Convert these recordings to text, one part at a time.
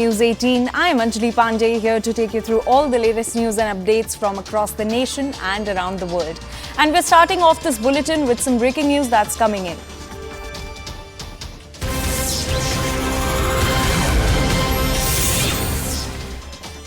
News 18. I am Anjali Pandey here to take you through all the latest news and updates from across the nation and around the world. And we're starting off this bulletin with some breaking news that's coming in.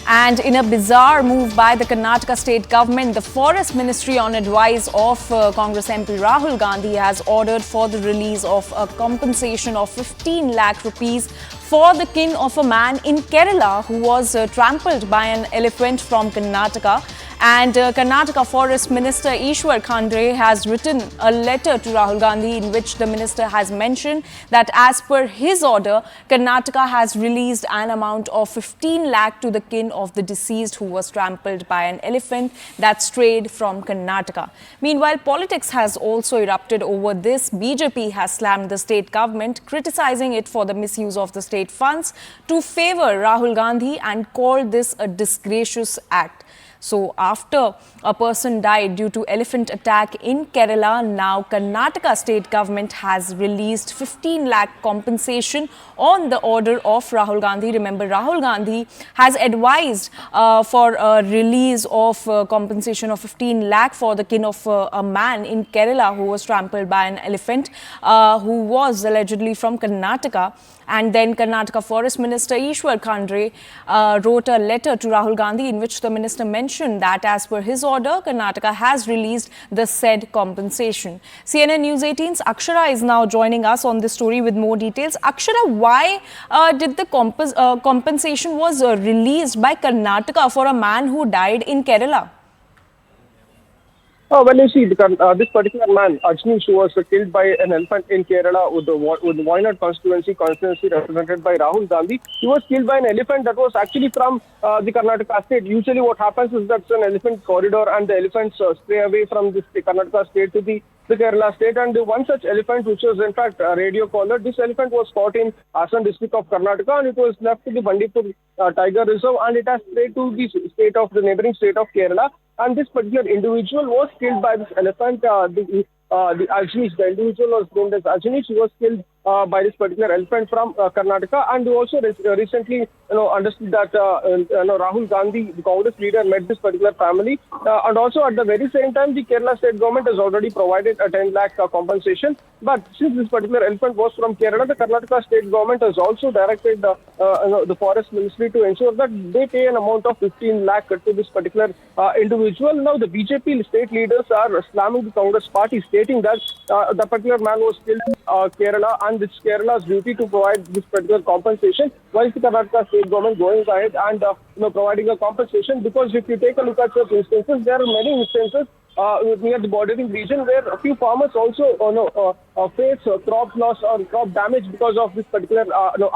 And in a bizarre move by the Karnataka state government, the Forest Ministry, on advice of Congress MP Rahul Gandhi, has ordered for the release of a compensation of 15 lakh rupees for the kin of a man in Kerala who was trampled by an elephant from Karnataka. And Karnataka Forest Minister Ishwar Khandre has written a letter to Rahul Gandhi in which the minister has mentioned that as per his order, Karnataka has released an amount of 15 lakh to the kin of the deceased who was trampled by an elephant that strayed from Karnataka. Meanwhile, politics has also erupted over this. BJP has slammed the state government, criticizing it for the misuse of the state funds to favor Rahul Gandhi and called this a disgracious act. So after a person died due to elephant attack in Kerala, now Karnataka state government has released 15 lakh compensation on the order of Rahul Gandhi. Remember, Rahul Gandhi has advised for a release of compensation of 15 lakh for the kin of a man in Kerala who was trampled by an elephant who was allegedly from Karnataka. And then Karnataka Forest Minister Ishwar Khandre wrote a letter to Rahul Gandhi in which the minister mentioned that as per his order, Karnataka has released the said compensation. CNN News 18's Akshara is now joining us on this story with more details. Akshara, why did the compensation was released by Karnataka for a man who died in Kerala? Well, you see, this particular man, Ajnish, who was killed by an elephant in Kerala with the Wayanad constituency represented by Rahul Gandhi. He was killed by an elephant that was actually from the Karnataka state. Usually what happens is that's an elephant corridor and the elephants stray away from the Karnataka state to the Kerala state. And one such elephant, which was in fact radio collared, this elephant was caught in Hassan district of Karnataka and it was left to the Bandipur Tiger Reserve and it has strayed to the neighboring state of Kerala. And this particular individual was killed by this elephant. The Ajnish, the individual was named as Ajnish. He was killed by this particular elephant from Karnataka. And we also recently, understood that Rahul Gandhi, the Congress leader, met this particular family. And also at the very same time, the Kerala state government has already provided a 10 lakh compensation. But since this particular elephant was from Kerala, the Karnataka state government has also directed the Forest Ministry to ensure that they pay an amount of 15 lakh to this particular individual. Now, the BJP state leaders are slamming the Congress party, stating that the particular man was killed in Kerala and it's Kerala's duty to provide this particular compensation, while the Karnataka state government going ahead and providing a compensation. Because if you take a look at such instances, there are many instances near the bordering region where a few farmers also face crop loss or crop damage because of this particular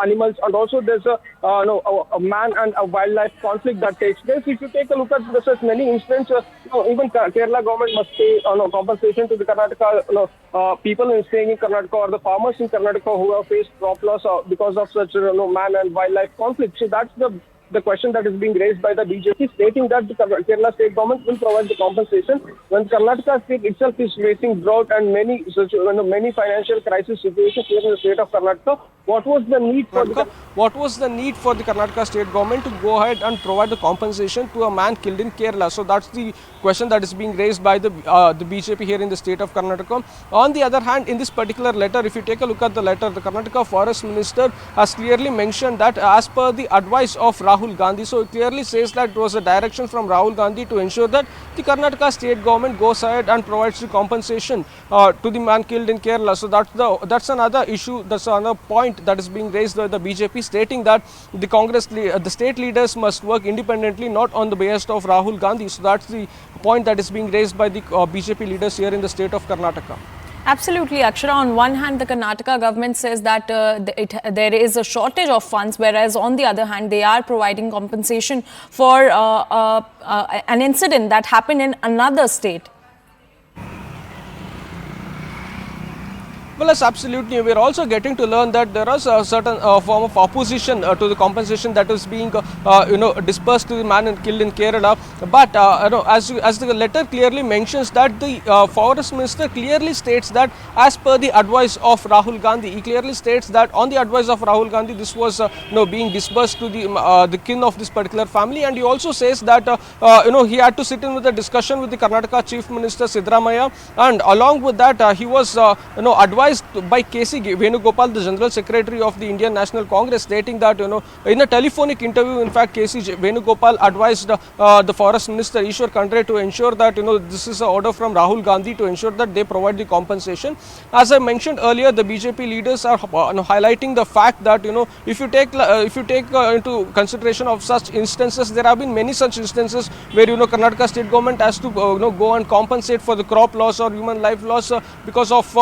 animals, and also there's a man and a wildlife conflict that takes place. If you take a look at such many instances, even Kerala government must pay compensation to the Karnataka people staying in Karnataka or the farmers in Karnataka who have faced crop loss because of such man and wildlife conflict. So that's the question that is being raised by the BJP, stating that the Kerala state government will provide the compensation when Karnataka state itself is facing drought and many financial crisis situations here in the state of Karnataka. What was the need for the Karnataka state government to go ahead and provide the compensation to a man killed in Kerala? So that's the question that is being raised by the BJP here in the state of Karnataka. On the other hand, in this particular letter, if you take a look at the letter, the Karnataka Forest Minister has clearly mentioned that as per the advice of Rahul Gandhi, so it clearly says that it was a direction from Rahul Gandhi to ensure that the Karnataka state government goes ahead and provides the compensation to the man killed in Kerala. So that's another issue, that's another point that is being raised by the BJP, stating that the state leaders must work independently, not on the behest of Rahul Gandhi. So that's the point that is being raised by the BJP leaders here in the state of Karnataka. Absolutely, Akshara. On one hand, the Karnataka government says that there is a shortage of funds, whereas on the other hand, they are providing compensation for an incident that happened in another state. Well, yes, absolutely. We are also getting to learn that there is a certain form of opposition to the compensation that is being, dispersed to the man killed in Kerala. But as the letter clearly mentions that the forest minister clearly states that as per the advice of Rahul Gandhi, he clearly states that on the advice of Rahul Gandhi, this was being dispersed to the kin of this particular family, and he also says that he had to sit in with a discussion with the Karnataka Chief Minister Siddaramaiah, and along with that he was advised by KC Venugopal, the General Secretary of the Indian National Congress, stating that in a telephonic interview, in fact, KC Venugopal advised the Forest Minister Ishwar Khandre to ensure that this is an order from Rahul Gandhi to ensure that they provide the compensation. As I mentioned earlier, the BJP leaders are highlighting the fact that if you take into consideration of such instances, there have been many such instances where Karnataka state government has to go and compensate for the crop loss or human life loss because of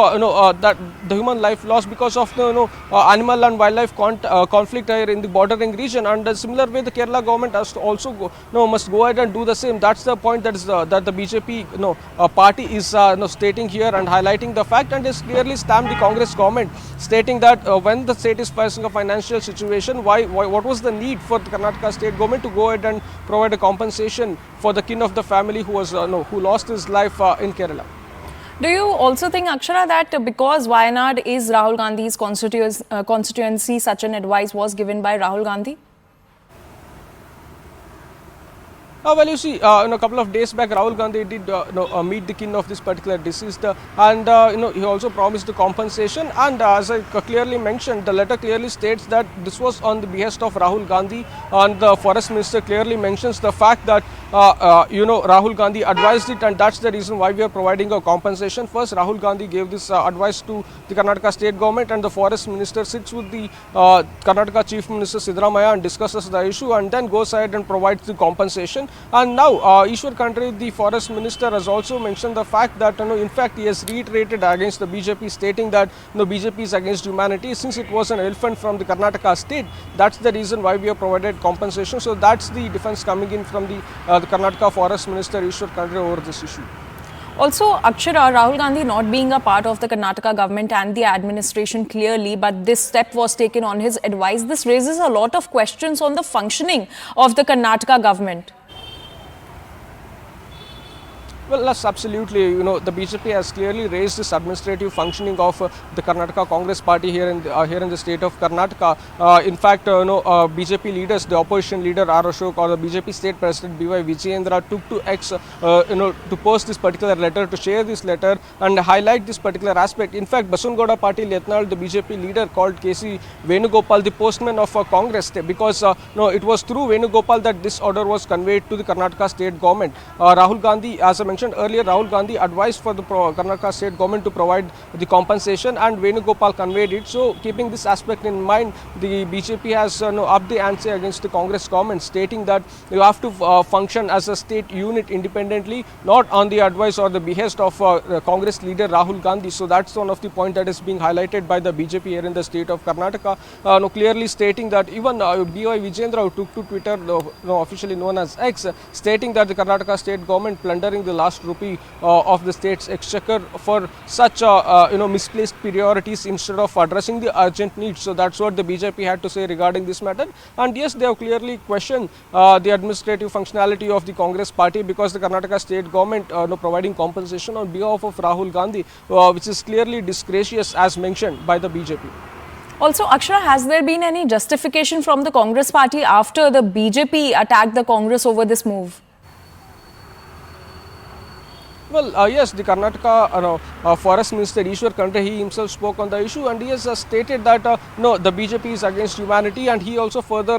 the human life loss because of the animal and wildlife conflict here in the bordering region, and similar way the Kerala government has to also must go ahead and do the same. That's the point that the BJP party is stating here and highlighting the fact, and is clearly stamped the Congress government, stating that when the state is facing a financial situation, what was the need for the Karnataka state government to go ahead and provide a compensation for the kin of the family who was who lost his life in Kerala. Do you also think, Akshara, that because Wayanad is Rahul Gandhi's constituency, such an advice was given by Rahul Gandhi? Well, you see, in a couple of days back, Rahul Gandhi did meet the kin of this particular deceased, and he also promised the compensation. And as I clearly mentioned, the letter clearly states that this was on the behest of Rahul Gandhi, and the forest minister clearly mentions the fact that Rahul Gandhi advised it, and that's the reason why we are providing a compensation. First, Rahul Gandhi gave this advice to the Karnataka state government, and the forest minister sits with the Karnataka chief minister Siddaramaiah and discusses the issue, and then goes ahead and provides the compensation. And now Ishwar Khandre, the forest minister, has also mentioned the fact that in fact he has reiterated against the BJP, stating that BJP is against humanity since it was an elephant from the Karnataka state. That's the reason why we have provided compensation. So that's the defense coming in from the Karnataka forest minister Ishwar Khandre over this issue. Also, Akshara, Rahul Gandhi not being a part of the Karnataka government and the administration clearly, but this step was taken on his advice. This raises a lot of questions on the functioning of the Karnataka government. Well, yes, absolutely. The BJP has clearly raised this administrative functioning of the Karnataka Congress party here in the state of Karnataka. In fact, BJP leaders, the opposition leader R. Ashok or the BJP state president B.Y. Vijayendra took to X, to post this particular letter, to share this letter and highlight this particular aspect. In fact, Basungowda Patil Yatnal, the BJP leader, called KC Venugopal the postman of Congress, because it was through Venugopal that this order was conveyed to the Karnataka state government. Rahul Gandhi, as I mentioned earlier, Rahul Gandhi advised for the Karnataka state government to provide the compensation, and Venugopal conveyed it. So, keeping this aspect in mind, the BJP has upped the ante against the Congress government, stating that you have to function as a state unit independently, not on the advice or the behest of Congress leader Rahul Gandhi. So, that's one of the point that is being highlighted by the BJP here in the state of Karnataka, clearly stating that even B.Y. Vijayendra, who took to Twitter, officially known as X, stating that the Karnataka state government plundering the last rupee of the state's exchequer for such misplaced priorities instead of addressing the urgent needs. So that's what the BJP had to say regarding this matter. And yes, they have clearly questioned the administrative functionality of the Congress party, because the Karnataka state government providing compensation on behalf of Rahul Gandhi, which is clearly disgracious as mentioned by the BJP. Also, Akshara, has there been any justification from the Congress party after the BJP attacked the Congress over this move? Well, yes, the Karnataka forest minister Ishwar Khandre, he himself spoke on the issue, and he has stated that the BJP is against humanity, and he also further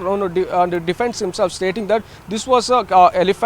defends himself, stating that this was a elephant